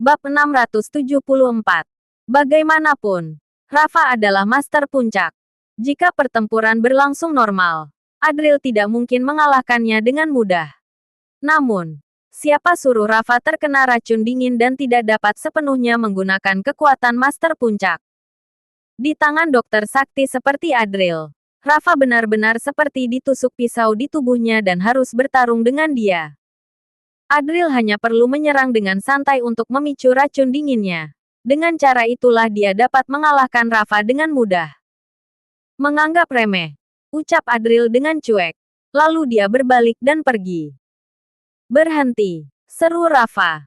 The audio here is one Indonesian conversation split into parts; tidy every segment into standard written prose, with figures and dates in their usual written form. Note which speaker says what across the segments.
Speaker 1: Bab 674. Bagaimanapun, Rafa adalah master puncak. Jika pertempuran berlangsung normal, Adril tidak mungkin mengalahkannya dengan mudah. Namun, siapa suruh Rafa terkena racun dingin dan tidak dapat sepenuhnya menggunakan kekuatan master puncak? Di tangan dokter sakti seperti Adril, Rafa benar-benar seperti ditusuk pisau di tubuhnya dan harus bertarung dengan dia. Adril hanya perlu menyerang dengan santai untuk memicu racun dinginnya. Dengan cara itulah dia dapat mengalahkan Rafa dengan mudah. Menganggap remeh, ucap Adril dengan cuek. Lalu dia berbalik dan pergi. Berhenti, seru Rafa.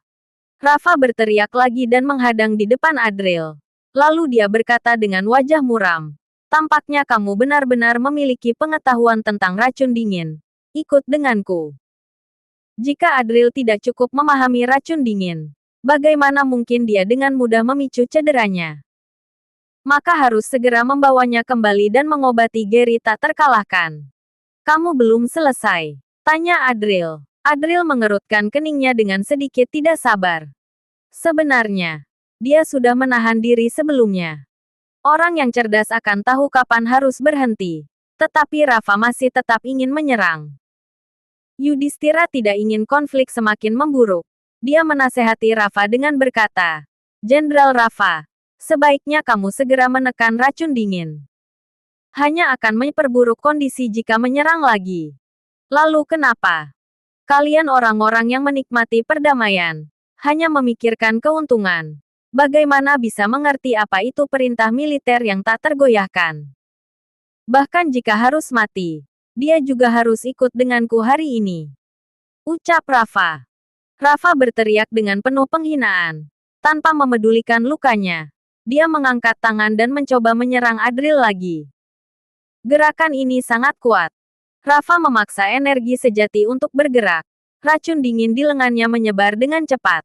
Speaker 1: Rafa berteriak lagi dan menghadang di depan Adril. Lalu dia berkata dengan wajah muram. Tampaknya kamu benar-benar memiliki pengetahuan tentang racun dingin. Ikut denganku. Jika Adril tidak cukup memahami racun dingin, bagaimana mungkin dia dengan mudah memicu cederanya? Maka harus segera membawanya kembali dan mengobati Gary tak terkalahkan. Kamu belum selesai? Tanya Adril. Adril mengerutkan keningnya dengan sedikit tidak sabar. Sebenarnya, dia sudah menahan diri sebelumnya. Orang yang cerdas akan tahu kapan harus berhenti. Tetapi Rafa masih tetap ingin menyerang. Yudhistira tidak ingin konflik semakin memburuk. Dia menasehati Rafa dengan berkata, Jenderal Rafa, sebaiknya kamu segera menekan racun dingin. Hanya akan memperburuk kondisi jika menyerang lagi. Lalu kenapa? Kalian orang-orang yang menikmati perdamaian, hanya memikirkan keuntungan. Bagaimana bisa mengerti apa itu perintah militer yang tak tergoyahkan? Bahkan jika harus mati, dia juga harus ikut denganku hari ini. Ucap Rafa. Rafa berteriak dengan penuh penghinaan. Tanpa memedulikan lukanya, dia mengangkat tangan dan mencoba menyerang Adril lagi. Gerakan ini sangat kuat. Rafa memaksa energi sejati untuk bergerak. Racun dingin di lengannya menyebar dengan cepat.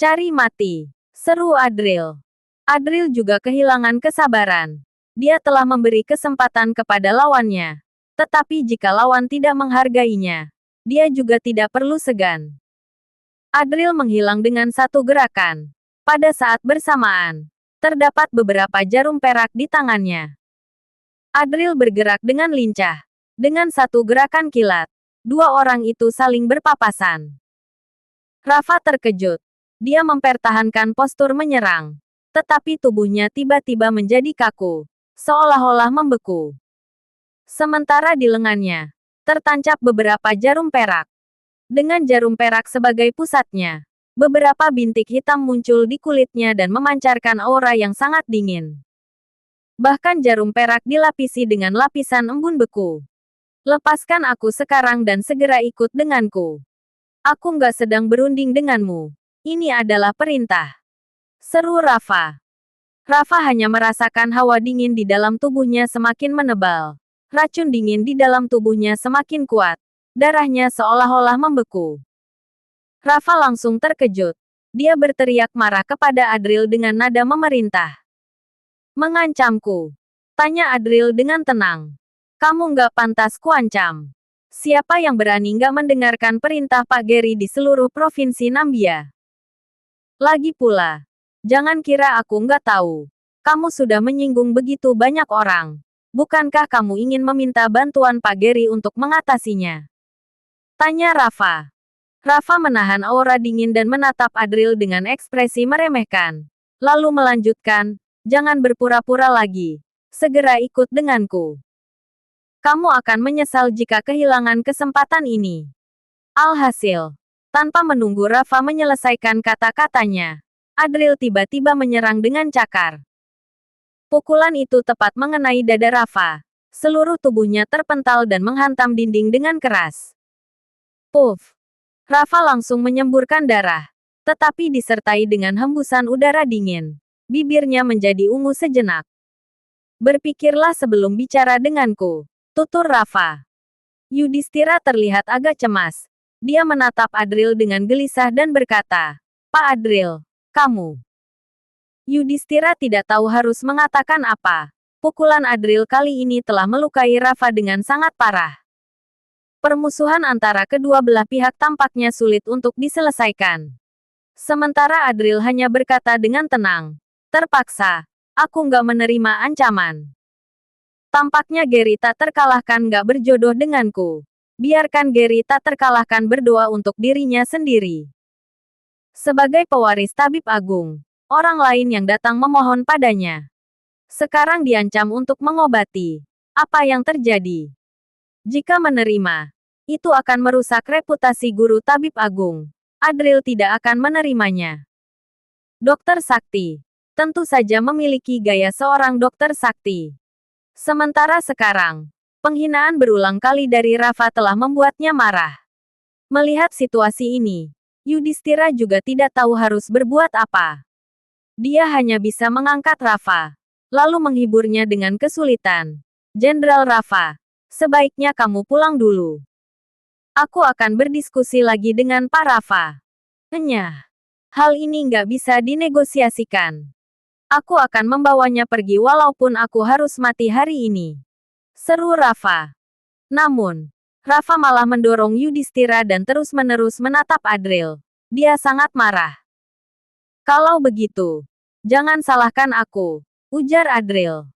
Speaker 1: Cari mati, seru Adril. Adril juga kehilangan kesabaran. Dia telah memberi kesempatan kepada lawannya. Tetapi jika lawan tidak menghargainya, dia juga tidak perlu segan. Adril menghilang dengan satu gerakan. Pada saat bersamaan, terdapat beberapa jarum perak di tangannya. Adril bergerak dengan lincah. Dengan satu gerakan kilat, dua orang itu saling berpapasan. Rafa terkejut. Dia mempertahankan postur menyerang. Tetapi tubuhnya tiba-tiba menjadi kaku, seolah-olah membeku. Sementara di lengannya, tertancap beberapa jarum perak. Dengan jarum perak sebagai pusatnya, beberapa bintik hitam muncul di kulitnya dan memancarkan aura yang sangat dingin. Bahkan jarum perak dilapisi dengan lapisan embun beku. Lepaskan aku sekarang dan segera ikut denganku. Aku nggak sedang berunding denganmu. Ini adalah perintah. Seru Rafa. Rafa hanya merasakan hawa dingin di dalam tubuhnya semakin menebal. Racun dingin di dalam tubuhnya semakin kuat. Darahnya seolah-olah membeku. Rafa langsung terkejut. Dia berteriak marah kepada Adril dengan nada memerintah. Mengancamku? Tanya Adril dengan tenang. Kamu nggak pantas kuancam. Siapa yang berani nggak mendengarkan perintah Pak Gary di seluruh provinsi Nambia? Lagi pula, jangan kira aku nggak tahu. Kamu sudah menyinggung begitu banyak orang. Bukankah kamu ingin meminta bantuan Pak Gary untuk mengatasinya? Tanya Rafa. Rafa menahan aura dingin dan menatap Adril dengan ekspresi meremehkan. Lalu melanjutkan, jangan berpura-pura lagi. Segera ikut denganku. Kamu akan menyesal jika kehilangan kesempatan ini. Alhasil, tanpa menunggu Rafa menyelesaikan kata-katanya, Adril tiba-tiba menyerang dengan cakar. Pukulan itu tepat mengenai dada Rafa. Seluruh tubuhnya terpental dan menghantam dinding dengan keras. Puff! Rafa langsung menyemburkan darah. Tetapi disertai dengan hembusan udara dingin. Bibirnya menjadi ungu sejenak. Berpikirlah sebelum bicara denganku. Tutur Rafa. Yudhistira terlihat agak cemas. Dia menatap Adril dengan gelisah dan berkata, Pak Adril, kamu. Yudhistira tidak tahu harus mengatakan apa. Pukulan Adril kali ini telah melukai Rafa dengan sangat parah. Permusuhan antara kedua belah pihak tampaknya sulit untuk diselesaikan. Sementara Adril hanya berkata dengan tenang. Terpaksa. Aku nggak menerima ancaman. Tampaknya Gary tak terkalahkan nggak berjodoh denganku. Biarkan Gary tak terkalahkan berdoa untuk dirinya sendiri. Sebagai pewaris tabib agung, orang lain yang datang memohon padanya. Sekarang diancam untuk mengobati. Apa yang terjadi? Jika menerima, itu akan merusak reputasi guru tabib agung. Adril tidak akan menerimanya. Dokter Sakti tentu saja memiliki gaya seorang dokter sakti. Sementara sekarang, penghinaan berulang kali dari Rafa telah membuatnya marah. Melihat situasi ini, Yudhistira juga tidak tahu harus berbuat apa. Dia hanya bisa mengangkat Rafa, lalu menghiburnya dengan kesulitan. Jenderal Rafa, sebaiknya kamu pulang dulu. Aku akan berdiskusi lagi dengan Pak Rafa. Hal ini nggak bisa dinegosiasikan. Aku akan membawanya pergi walaupun aku harus mati hari ini. Seru Rafa. Namun, Rafa malah mendorong Yudhistira dan terus-menerus menatap Adril. Dia sangat marah. Kalau begitu, jangan salahkan aku, ujar Adril.